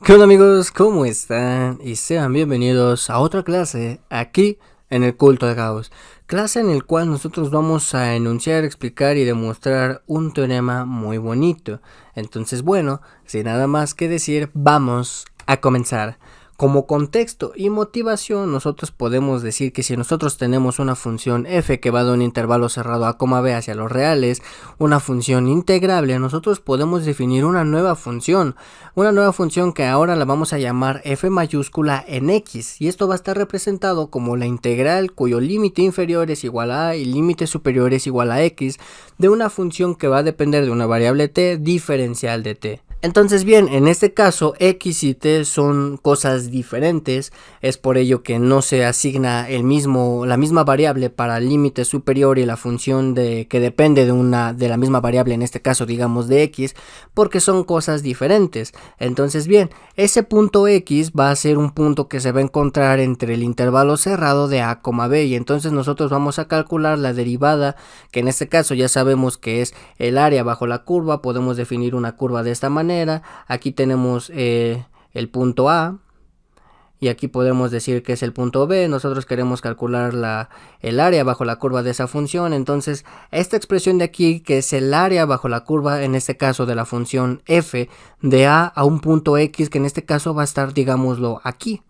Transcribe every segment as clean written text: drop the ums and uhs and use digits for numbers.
¿Qué onda amigos? ¿Cómo están? Y sean bienvenidos a otra clase aquí en el Culto de Caos. Clase en el cual nosotros vamos a enunciar, explicar y demostrar un teorema muy bonito. Entonces bueno, sin nada más que decir, vamos a comenzar. Como contexto y motivación, nosotros podemos decir que si nosotros tenemos una función f que va de un intervalo cerrado a, b hacia los reales, una función integrable, nosotros podemos definir una nueva función que ahora la vamos a llamar f mayúscula en x, y esto va a estar representado como la integral cuyo límite inferior es igual a y límite superior es igual a x de una función que va a depender de una variable t diferencial de t. Entonces bien, en este caso x y t son cosas diferentes, es por ello que no se asigna la misma variable para el límite superior y la función que depende de la misma variable, en este caso digamos de x, porque son cosas diferentes. Entonces bien, ese punto x va a ser un punto que se va a encontrar entre el intervalo cerrado de a, b, y entonces nosotros vamos a calcular la derivada, que en este caso ya sabemos que es el área bajo la curva. Podemos definir una curva de esta manera. Aquí tenemos el punto A y aquí podemos decir que es el punto B. Nosotros queremos calcular el área bajo la curva de esa función. Entonces esta expresión de aquí, que es el área bajo la curva, en este caso de la función f de a un punto x, que en este caso va a estar, digámoslo, aquí.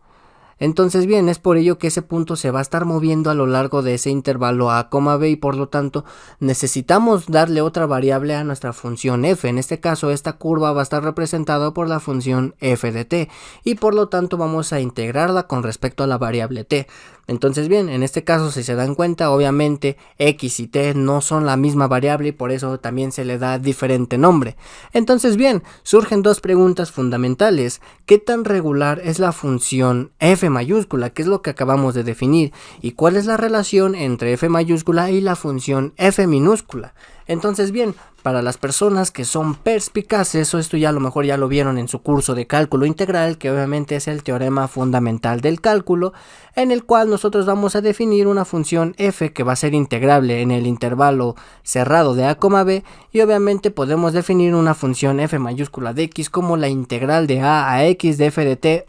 Entonces bien, es por ello que ese punto se va a estar moviendo a lo largo de ese intervalo a, b, y por lo tanto necesitamos darle otra variable a nuestra función f. En este caso esta curva va a estar representada por la función f de t, y por lo tanto vamos a integrarla con respecto a la variable t. Entonces bien, en este caso, si se dan cuenta, obviamente x y t no son la misma variable y por eso también se le da diferente nombre. Entonces bien, surgen dos preguntas fundamentales. ¿Qué tan regular es la función f mayúscula, que es lo que acabamos de definir? ¿Y cuál es la relación entre f mayúscula y la función f minúscula? Entonces bien, para las personas que son perspicaces, esto ya a lo mejor ya lo vieron en su curso de cálculo integral, que obviamente es el teorema fundamental del cálculo, en el cual nosotros vamos a definir una función f que va a ser integrable en el intervalo cerrado de a, b, y obviamente podemos definir una función f mayúscula de x como la integral de a x de f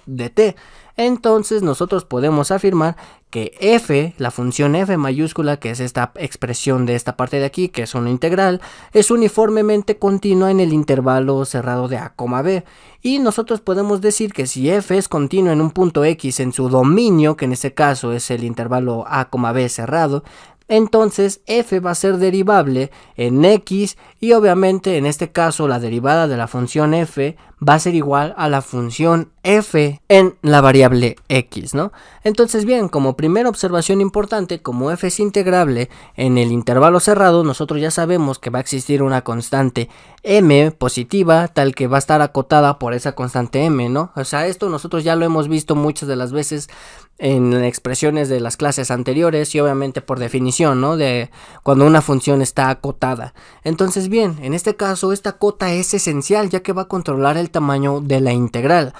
de t. Entonces nosotros podemos afirmar que f, la función f mayúscula, que es esta expresión de esta parte de aquí, que es una integral, es uniformemente continua en el intervalo cerrado de a, b. Y nosotros podemos decir que si f es continuo en un punto x en su dominio, que en este caso es el intervalo a, b cerrado, entonces f va a ser derivable en x, y obviamente en este caso la derivada de la función f va a ser igual a la función f en la variable x, ¿no? Entonces bien, como primera observación importante, como f es integrable en el intervalo cerrado, nosotros ya sabemos que va a existir una constante m positiva, tal que va a estar acotada por esa constante m, ¿no? O sea, esto nosotros ya lo hemos visto muchas de las veces en expresiones de las clases anteriores, y obviamente por definición, ¿no? De cuando una función está acotada. Entonces bien, en este caso esta cota es esencial, ya que va a controlar el tamaño de la integral.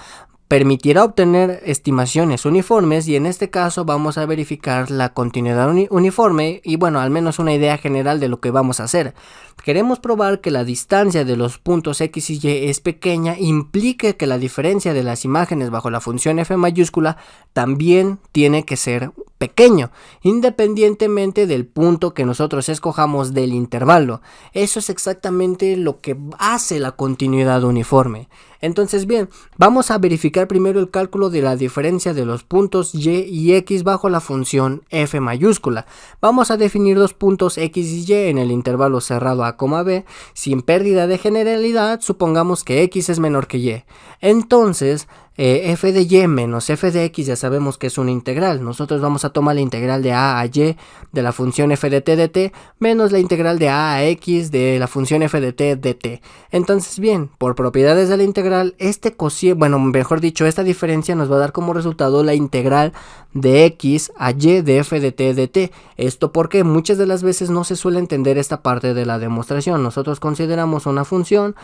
Permitirá obtener estimaciones uniformes, y en este caso vamos a verificar la continuidad uniforme y bueno, al menos una idea general de lo que vamos a hacer. Queremos probar que la distancia de los puntos x y y es pequeña, implique que la diferencia de las imágenes bajo la función f mayúscula también tiene que ser pequeño, independientemente del punto que nosotros escojamos del intervalo. Eso es exactamente lo que hace la continuidad uniforme. Entonces bien, vamos a verificar primero el cálculo de la diferencia de los puntos y y x bajo la función f mayúscula. Vamos a definir dos puntos x y y en el intervalo cerrado a, b, sin pérdida de generalidad. Supongamos que x es menor que y. Entonces f de y menos f de x ya sabemos que es una integral. Nosotros vamos a tomar la integral de a y de la función f de t menos la integral de a x de la función f de t. Entonces bien, por propiedades de la integral, esta diferencia nos va a dar como resultado la integral de x a y de f de t. Esto porque muchas de las veces no se suele entender esta parte de la demostración. Nosotros consideramos una función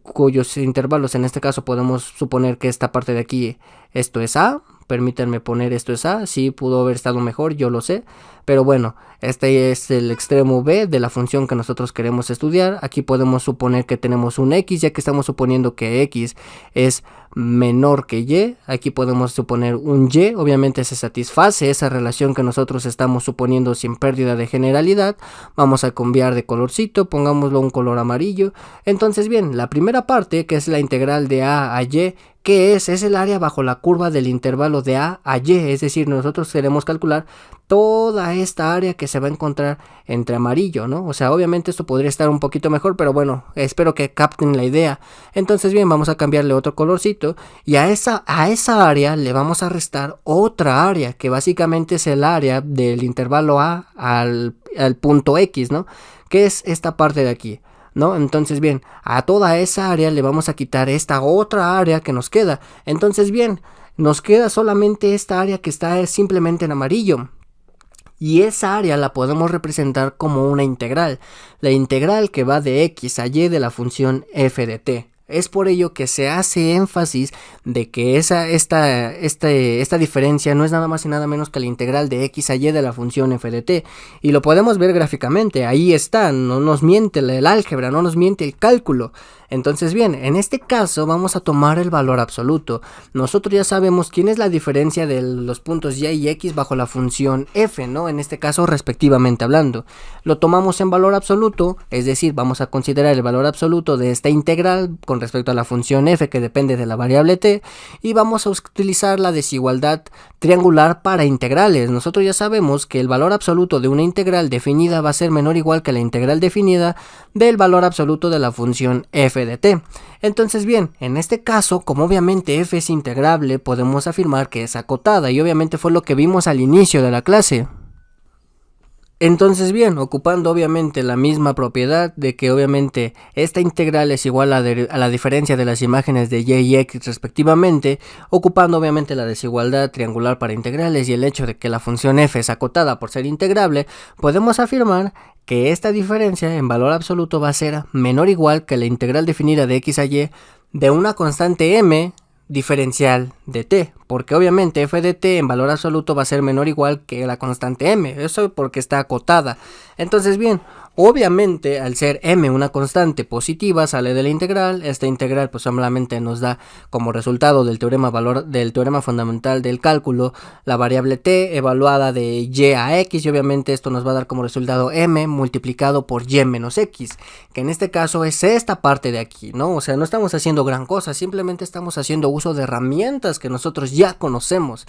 cuyos intervalos, en este caso podemos suponer que esta parte de aquí, esto es a, permítanme poner esto es a, sí pudo haber estado mejor, yo lo sé, pero bueno, este es el extremo B de la función que nosotros queremos estudiar. Aquí podemos suponer que tenemos un x, ya que estamos suponiendo que x es menor que y. Aquí podemos suponer un y, obviamente se satisface esa relación que nosotros estamos suponiendo sin pérdida de generalidad. Vamos a cambiar de colorcito, pongámoslo un color amarillo. Entonces bien, la primera parte, que es la integral de a y, ¿qué es? Es el área bajo la curva del intervalo de a y, es decir, nosotros queremos calcular toda esta área que se va a encontrar entre amarillo, ¿no? O sea, obviamente esto podría estar un poquito mejor, pero bueno, espero que capten la idea. Entonces bien, vamos a cambiarle otro colorcito y a esa área le vamos a restar otra área, que básicamente es el área del intervalo a al punto x, ¿no? Que es esta parte de aquí, ¿no? Entonces bien, a toda esa área le vamos a quitar esta otra área que nos queda. Entonces bien, nos queda solamente esta área que está simplemente en amarillo. Y esa área la podemos representar como una integral. La integral que va de x a y de la función f de t. Es por ello que se hace énfasis de que esta diferencia no es nada más y nada menos que la integral de x a y de la función f de t. Y lo podemos ver gráficamente, ahí está, no nos miente el álgebra, no nos miente el cálculo. Entonces bien, en este caso vamos a tomar el valor absoluto. Nosotros ya sabemos quién es la diferencia de los puntos y y x bajo la función f, ¿no? En este caso respectivamente hablando. Lo tomamos en valor absoluto, es decir, vamos a considerar el valor absoluto de esta integral con respecto a la función f que depende de la variable t, y vamos a utilizar la desigualdad triangular para integrales. Nosotros ya sabemos que el valor absoluto de una integral definida va a ser menor o igual que la integral definida del valor absoluto de la función f de t. Entonces bien, en este caso, como obviamente f es integrable, podemos afirmar que es acotada, y obviamente fue lo que vimos al inicio de la clase. Entonces bien, ocupando obviamente la misma propiedad de que obviamente esta integral es igual a la diferencia de las imágenes de y x respectivamente, ocupando obviamente la desigualdad triangular para integrales y el hecho de que la función f es acotada por ser integrable, podemos afirmar que esta diferencia en valor absoluto va a ser menor o igual que la integral definida de x a y de una constante m diferencial de t, porque obviamente f de t en valor absoluto va a ser menor o igual que la constante m, eso porque está acotada. Entonces bien, obviamente al ser m una constante positiva sale de la integral. Esta integral pues solamente nos da como resultado del teorema fundamental del cálculo la variable t evaluada de y a x, y obviamente esto nos va a dar como resultado m multiplicado por y menos x, que en este caso es esta parte de aquí, ¿no? O sea, no estamos haciendo gran cosa, simplemente estamos haciendo uso de herramientas que nosotros ya conocemos.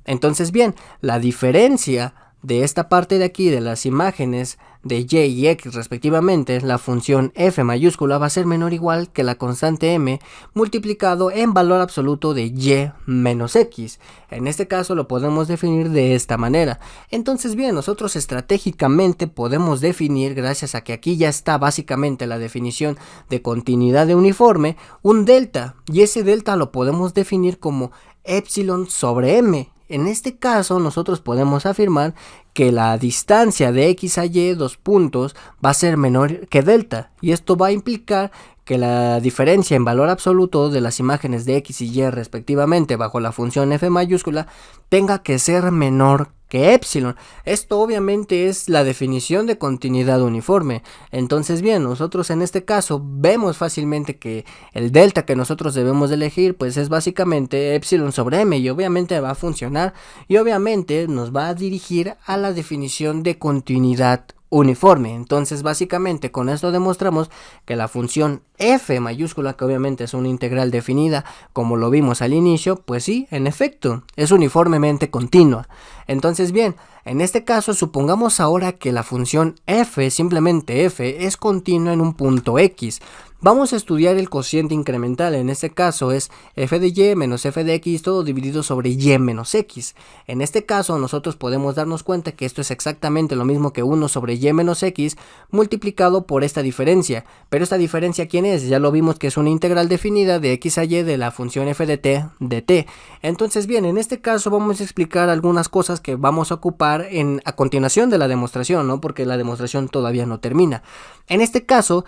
Entonces bien, la diferencia de esta parte de aquí de las imágenes de y y x respectivamente, la función f mayúscula va a ser menor o igual que la constante m multiplicado en valor absoluto de y menos x. En este caso lo podemos definir de esta manera. Entonces bien, nosotros estratégicamente podemos definir, gracias a que aquí ya está básicamente la definición de continuidad de uniforme, un delta, y ese delta lo podemos definir como epsilon sobre m. En este caso nosotros podemos afirmar que la distancia de x a y, dos puntos, va a ser menor que delta, y esto va a implicar que la diferencia en valor absoluto de las imágenes de x y y respectivamente bajo la función f mayúscula tenga que ser menor que epsilon. Esto obviamente es la definición de continuidad uniforme. Entonces bien, nosotros en este caso vemos fácilmente que el delta que nosotros debemos de elegir pues es básicamente epsilon sobre m, y obviamente va a funcionar y obviamente nos va a dirigir a la definición de continuidad uniforme. Entonces básicamente con esto demostramos que la función f mayúscula, que obviamente es una integral definida como lo vimos al inicio, pues sí, en efecto, es uniformemente continua. Entonces bien, en este caso supongamos ahora que la función f, simplemente f, es continua en un punto x. Vamos a estudiar el cociente incremental, en este caso es f de y menos f de x, todo dividido sobre y menos x. En este caso nosotros podemos darnos cuenta que esto es exactamente lo mismo que 1 sobre y menos x multiplicado por esta diferencia. Pero esta diferencia, ¿quién es? Ya lo vimos que es una integral definida de x a y de la función f de t. Entonces bien, en este caso vamos a explicar algunas cosas que vamos a ocupar a continuación de la demostración, ¿no? Porque la demostración todavía no termina. En este caso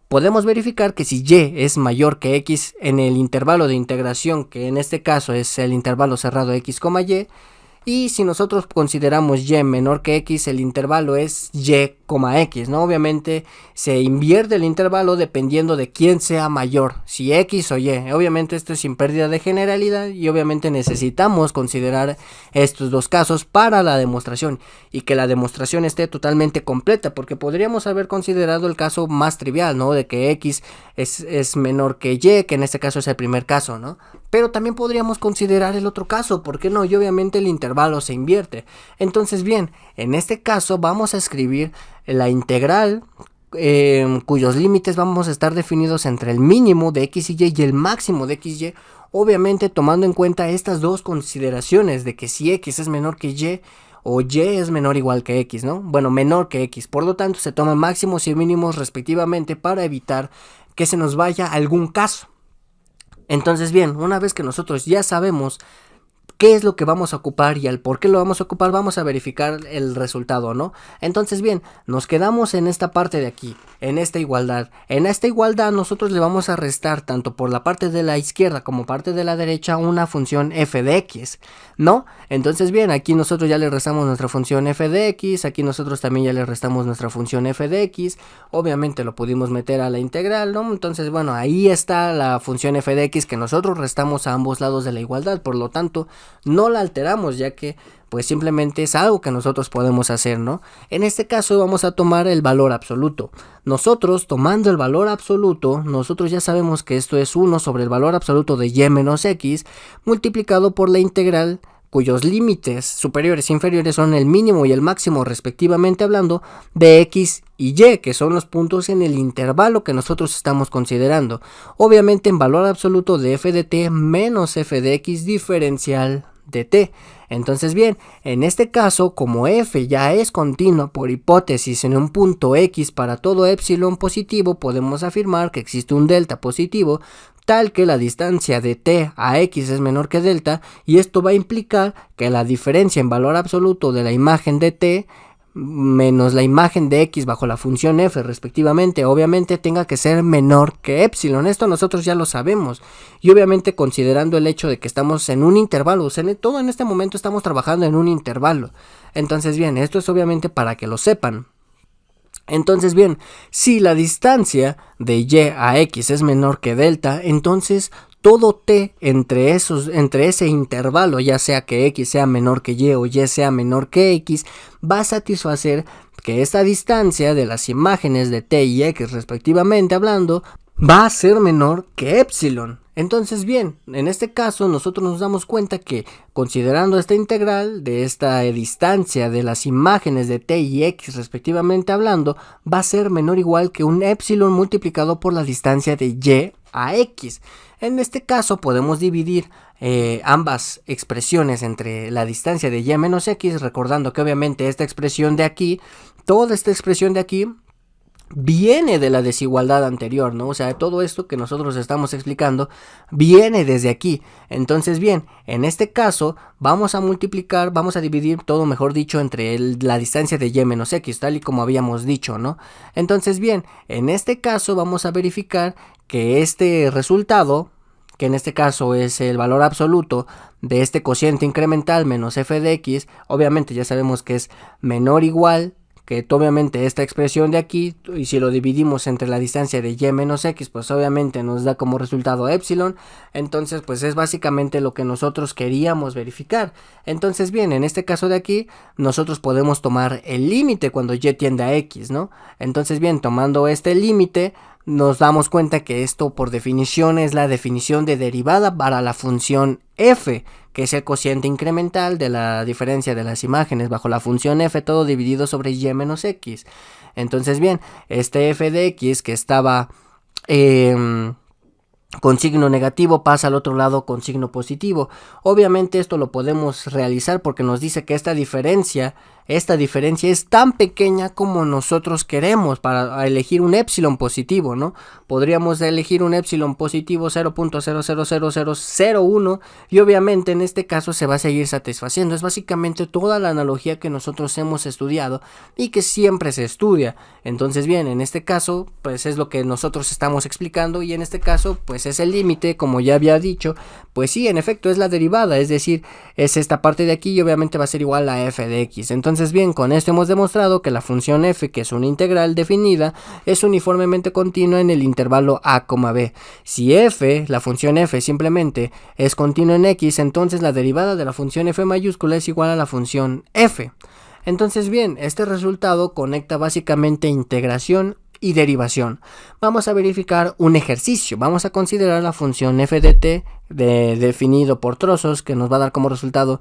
podemos verificar que si y es mayor que x en el intervalo de integración, que en este caso es el intervalo cerrado x, y, Y si nosotros consideramos y menor que x, el intervalo es y, x, ¿no? Obviamente se invierte el intervalo dependiendo de quién sea mayor, si x o y. Obviamente esto es sin pérdida de generalidad y obviamente necesitamos considerar estos dos casos para la demostración y que la demostración esté totalmente completa, porque podríamos haber considerado el caso más trivial, ¿no? De que x es menor que y, que en este caso es el primer caso, ¿no? Pero también podríamos considerar el otro caso, ¿por qué no? Y obviamente el intervalo se invierte. Entonces bien, en este caso vamos a escribir la integral cuyos límites vamos a estar definidos entre el mínimo de x y y el máximo de x y, obviamente tomando en cuenta estas dos consideraciones de que si x es menor que y o y es menor o igual que x, ¿no? Bueno, menor que x, por lo tanto se toman máximos y mínimos respectivamente para evitar que se nos vaya algún caso. Entonces bien, una vez que nosotros ya sabemos qué es lo que vamos a ocupar y al por qué lo vamos a ocupar, vamos a verificar el resultado, ¿no? Entonces bien, nos quedamos en esta parte de aquí, en esta igualdad. En esta igualdad nosotros le vamos a restar tanto por la parte de la izquierda como parte de la derecha una función f de x, ¿no? Entonces bien, aquí nosotros ya le restamos nuestra función f de x, aquí nosotros también ya le restamos nuestra función f de x, obviamente lo pudimos meter a la integral, ¿no? Entonces bueno, ahí está la función f de x que nosotros restamos a ambos lados de la igualdad, por lo tanto no la alteramos, ya que pues simplemente es algo que nosotros podemos hacer, ¿no? En este caso vamos a tomar el valor absoluto. Nosotros tomando el valor absoluto, nosotros ya sabemos que esto es 1 sobre el valor absoluto de y menos x multiplicado por la integral cuyos límites superiores e inferiores son el mínimo y el máximo respectivamente hablando de x y y, que son los puntos en el intervalo que nosotros estamos considerando, obviamente en valor absoluto de f de t menos f de x diferencial de t. Entonces bien, en este caso, como f ya es continua por hipótesis en un punto x para todo epsilon positivo, podemos afirmar que existe un delta positivo tal que la distancia de t a x es menor que delta, y esto va a implicar que la diferencia en valor absoluto de la imagen de t menos la imagen de x bajo la función f respectivamente, obviamente tenga que ser menor que epsilon. Esto nosotros ya lo sabemos, y obviamente considerando el hecho de que estamos en un intervalo, o sea, todo en este momento estamos trabajando en un intervalo. Entonces bien, esto es obviamente para que lo sepan. Entonces bien, si la distancia de y a x es menor que delta, entonces todo t entre ese intervalo, ya sea que x sea menor que y o y sea menor que x, va a satisfacer que esta distancia de las imágenes de t y x respectivamente hablando va a ser menor que epsilon. Entonces bien, en este caso nosotros nos damos cuenta que considerando esta integral de esta distancia de las imágenes de t y x respectivamente hablando, va a ser menor o igual que un epsilon multiplicado por la distancia de y a x. En este caso podemos dividir ambas expresiones entre la distancia de y menos x, recordando que obviamente esta expresión de aquí, toda esta expresión de aquí viene de la desigualdad anterior, ¿no? O sea, todo esto que nosotros estamos explicando viene desde aquí. Entonces, bien, en este caso vamos a multiplicar, vamos a dividir todo, mejor dicho, entre la distancia de y menos x, tal y como habíamos dicho, ¿no? Entonces, bien, en este caso vamos a verificar que este resultado, que en este caso es el valor absoluto de este cociente incremental menos f de x, obviamente ya sabemos que es menor o igual que obviamente esta expresión de aquí, y si lo dividimos entre la distancia de y menos x, pues obviamente nos da como resultado epsilon. Entonces pues es básicamente lo que nosotros queríamos verificar. Entonces bien, en este caso de aquí nosotros podemos tomar el límite cuando y tiende a x, ¿no? Entonces bien, tomando este límite nos damos cuenta que esto por definición es la definición de derivada para la función f, que es el cociente incremental de la diferencia de las imágenes bajo la función f, todo dividido sobre y menos x. Entonces bien, este f de x que estaba con signo negativo pasa al otro lado con signo positivo. Obviamente esto lo podemos realizar porque nos dice que esta diferencia es tan pequeña como nosotros queremos para elegir un epsilon positivo, ¿no? Podríamos elegir un epsilon positivo 0.000001 y obviamente en este caso se va a seguir satisfaciendo. Es básicamente toda la analogía que nosotros hemos estudiado y que siempre se estudia. Entonces bien, en este caso pues es lo que nosotros estamos explicando, y en este caso pues pues es el límite, como ya había dicho, pues sí, en efecto es la derivada, es decir, es esta parte de aquí y obviamente va a ser igual a f de x. Entonces bien, con esto hemos demostrado que la función f, que es una integral definida, es uniformemente continua en el intervalo a, b. Si f, la función f simplemente es continua en x, entonces la derivada de la función f mayúscula es igual a la función f. Entonces bien, este resultado conecta básicamente integración y derivación. Vamos a verificar un ejercicio. Vamos a considerar la función f de t definido por trozos, que nos va a dar como resultado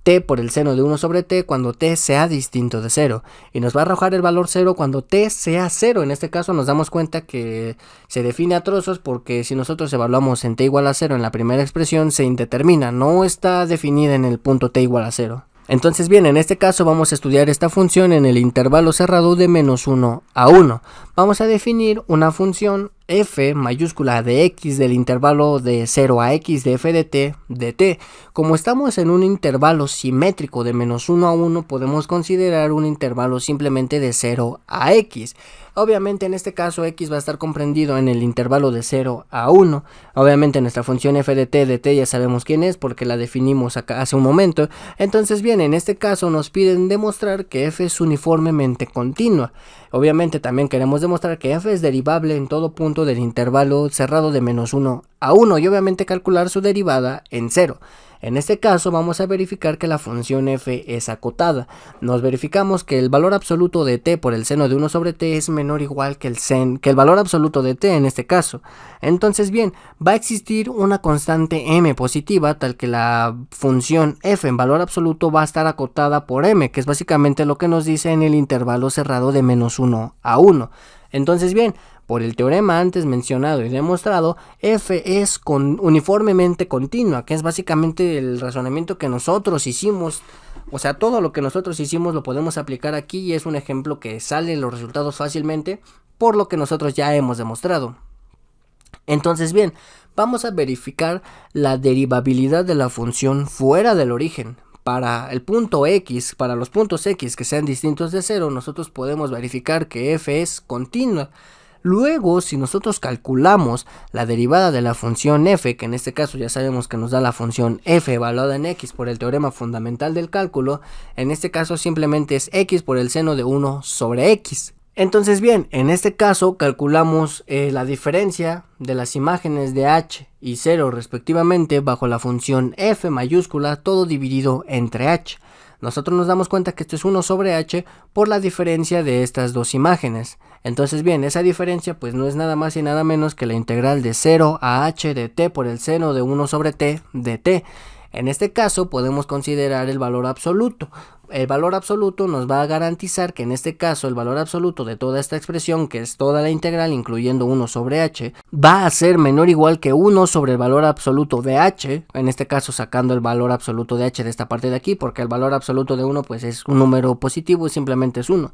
t por el seno de 1 sobre t cuando t sea distinto de 0, y nos va a arrojar el valor 0 cuando t sea 0. En este caso nos damos cuenta que se define a trozos porque si nosotros evaluamos en t igual a 0 en la primera expresión se indetermina, no está definida en el punto t igual a 0. Entonces bien, en este caso vamos a estudiar esta función en el intervalo cerrado de menos 1 a 1. Vamos a definir una función f mayúscula de x del intervalo de 0 a x de f de t. Como estamos en un intervalo simétrico de menos 1 a 1, podemos considerar un intervalo simplemente de 0 a x. Obviamente en este caso x va a estar comprendido en el intervalo de 0 a 1. Obviamente nuestra función f de t ya sabemos quién es porque la definimos acá hace un momento. Entonces bien, en este caso nos piden demostrar que f es uniformemente continua. Obviamente también queremos demostrar que f es derivable en todo punto del intervalo cerrado de menos 1 a 1 y obviamente calcular su derivada en 0. En este caso vamos a verificar que la función f es acotada. Nos verificamos que el valor absoluto de t por el seno de 1 sobre t es menor o igual que el valor absoluto de t en este caso. Entonces bien, va a existir una constante m positiva tal que la función f en valor absoluto va a estar acotada por m, que es básicamente lo que nos dice en el intervalo cerrado de menos 1 a 1. Entonces bien, por el teorema antes mencionado y demostrado, f es uniformemente continua, que es básicamente el razonamiento que nosotros hicimos. O sea, todo lo que nosotros hicimos lo podemos aplicar aquí y es un ejemplo que sale los resultados fácilmente por lo que nosotros ya hemos demostrado. Entonces bien, vamos a verificar la derivabilidad de la función fuera del origen. Para el punto x, para los puntos x que sean distintos de 0, nosotros podemos verificar que f es continua. Luego, si nosotros calculamos la derivada de la función f, que en este caso ya sabemos que nos da la función f evaluada en x por el teorema fundamental del cálculo, en este caso simplemente es x por el seno de 1 sobre x. Entonces bien, en este caso calculamos la diferencia de las imágenes de h y 0 respectivamente bajo la función f mayúscula, todo dividido entre h. Nosotros nos damos cuenta que esto es 1 sobre h por la diferencia de estas dos imágenes. Entonces bien, esa diferencia pues no es nada más y nada menos que la integral de 0 a h de t por el seno de 1 sobre t de t. En este caso podemos considerar el valor absoluto. El valor absoluto nos va a garantizar que en este caso el valor absoluto de toda esta expresión, que es toda la integral incluyendo 1 sobre h, va a ser menor o igual que 1 sobre el valor absoluto de h, en este caso sacando el valor absoluto de h de esta parte de aquí, porque el valor absoluto de 1 pues es un número positivo y simplemente es 1.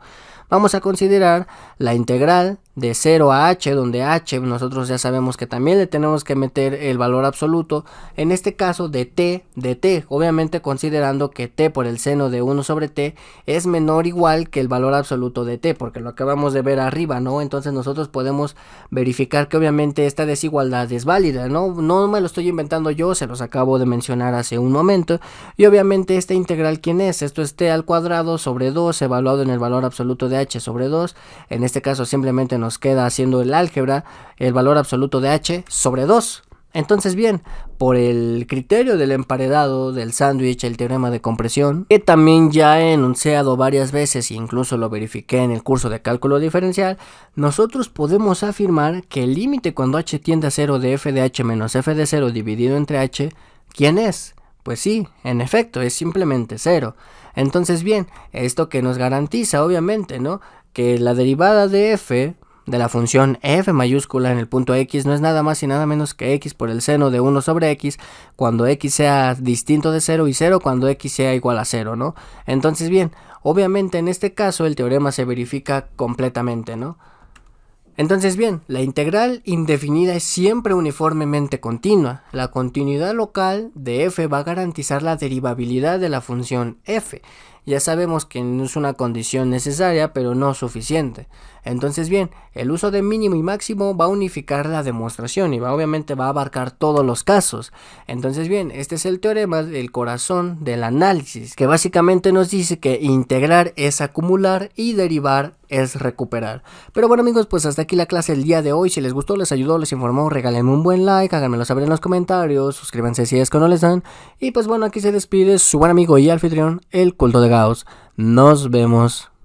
Vamos a considerar la integral de 0 a h, donde h nosotros ya sabemos que también le tenemos que meter el valor absoluto, en este caso de t, obviamente considerando que t por el seno de 1 sobre t es menor o igual que el valor absoluto de t, porque lo acabamos de ver arriba, ¿no? Entonces nosotros podemos verificar que obviamente esta desigualdad es válida, ¿no? No me lo estoy inventando yo, se los acabo de mencionar hace un momento, y obviamente esta integral, ¿quién es? Esto es t al cuadrado sobre 2 evaluado en el valor absoluto de h sobre 2, en este caso simplemente nos queda haciendo el álgebra el valor absoluto de h sobre 2. Entonces bien, por el criterio del emparedado del sándwich, el teorema de compresión, que también ya he enunciado varias veces e incluso lo verifiqué en el curso de cálculo diferencial, nosotros podemos afirmar que el límite cuando h tiende a 0 de f de h menos f de 0 dividido entre h, ¿quién es? Pues sí, en efecto, es simplemente 0. Entonces bien, esto que nos garantiza obviamente, ¿no?, que la derivada de f de la función f mayúscula en el punto x no es nada más y nada menos que x por el seno de 1 sobre x cuando x sea distinto de 0 y 0 cuando x sea igual a 0, ¿no? Entonces bien, obviamente en este caso el teorema se verifica completamente, ¿no? Entonces bien, la integral indefinida es siempre uniformemente continua. La continuidad local de f va a garantizar la derivabilidad de la función f. ya sabemos que no es una condición necesaria, pero no suficiente. Entonces bien, el uso de mínimo y máximo va a unificar la demostración y obviamente va a abarcar todos los casos. Entonces bien, este es el teorema del corazón del análisis, que básicamente nos dice que integrar es acumular y derivar es recuperar. Pero bueno amigos, pues hasta aquí la clase del día de hoy. Si les gustó, les ayudó, les informó, regálenme un buen like, háganmelo saber en los comentarios, suscríbanse si es que no les dan. Y pues bueno, aquí se despide su buen amigo y anfitrión, el Culto de Gauss. Nos vemos.